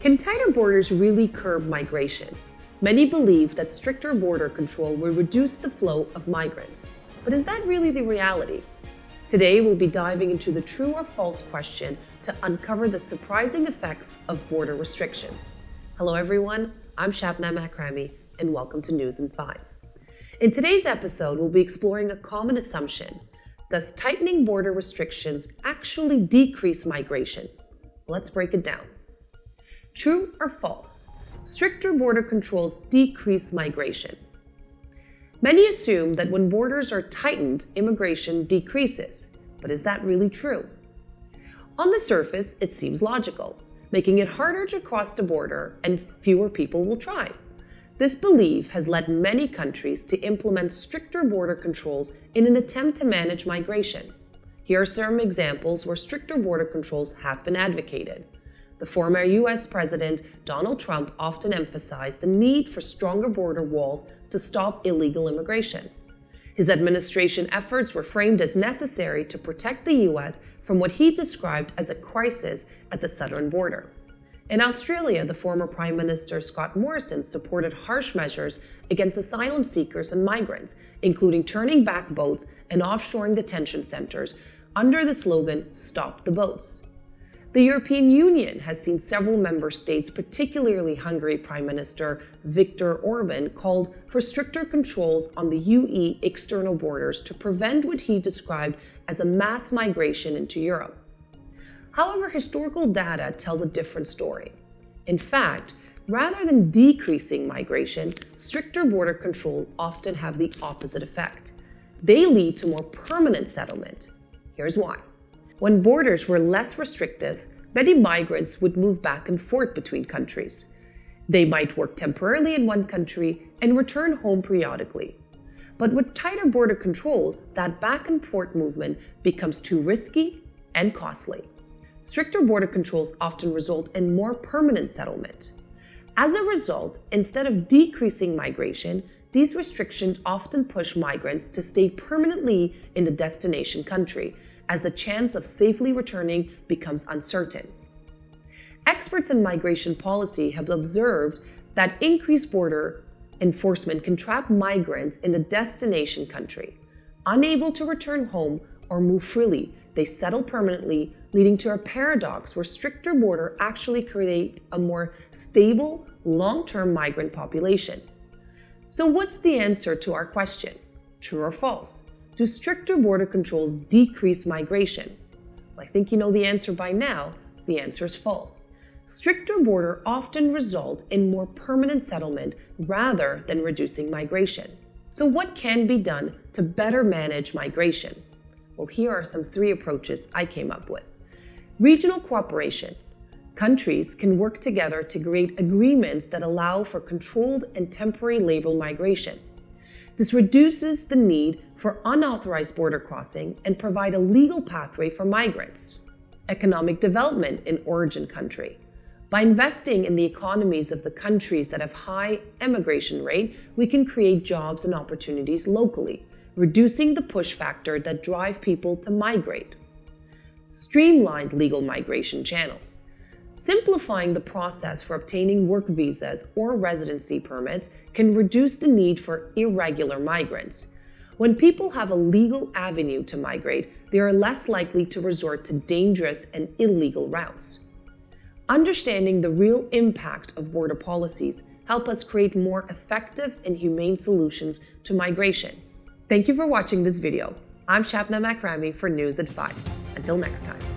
Can tighter borders really curb migration? Many believe that stricter border control will reduce the flow of migrants. But is that really the reality? Today, we'll be diving into the true or false question to uncover the surprising effects of border restrictions. Hello, everyone. I'm Shabnam Akrami, and welcome to News in 5. In today's episode, we'll be exploring a common assumption. Does tightening border restrictions actually decrease migration? Let's break it down. True or false? Stricter border controls decrease migration. Many assume that when borders are tightened, immigration decreases. But is that really true? On the surface, it seems logical, making it harder to cross the border and fewer people will try. This belief has led many countries to implement stricter border controls in an attempt to manage migration. Here are some examples where stricter border controls have been advocated. The former US President Donald Trump often emphasized the need for stronger border walls to stop illegal immigration. His administration efforts were framed as necessary to protect the US from what he described as a crisis at the southern border. In Australia, the former Prime Minister Scott Morrison supported harsh measures against asylum seekers and migrants, including turning back boats and offshoring detention centers under the slogan, "Stop the Boats." The European Union has seen several member states, particularly Hungary Prime Minister Viktor Orban, called for stricter controls on the UE external borders to prevent what he described as a mass migration into Europe. However, historical data tells a different story. In fact, rather than decreasing migration, stricter border controls often have the opposite effect. They lead to more permanent settlement. Here's why. When borders were less restrictive, many migrants would move back and forth between countries. They might work temporarily in one country and return home periodically. But with tighter border controls, that back and forth movement becomes too risky and costly. Stricter border controls often result in more permanent settlement. As a result, instead of decreasing migration, these restrictions often push migrants to stay permanently in the destination country, as the chance of safely returning becomes uncertain. Experts in migration policy have observed that increased border enforcement can trap migrants in the destination country. Unable to return home or move freely, they settle permanently, leading to a paradox where stricter border actually create a more stable, long-term migrant population. So what's the answer to our question? True or false? Do stricter border controls decrease migration? Well, I think you know the answer by now. The answer is false. Stricter border often result in more permanent settlement rather than reducing migration. So what can be done to better manage migration? Well, here are some 3 approaches I came up with. Regional cooperation. Countries can work together to create agreements that allow for controlled and temporary labor migration. This reduces the need for unauthorized border crossing and provide a legal pathway for migrants. Economic development in origin country. By investing in the economies of the countries that have high immigration rate, we can create jobs and opportunities locally, reducing the push factor that drive people to migrate. Streamlined legal migration channels. Simplifying the process for obtaining work visas or residency permits can reduce the need for irregular migrants. When people have a legal avenue to migrate, they are less likely to resort to dangerous and illegal routes. Understanding the real impact of border policies help us create more effective and humane solutions to migration. Thank you for watching this video. I'm Shabnam Akrami for News at 5. Until next time.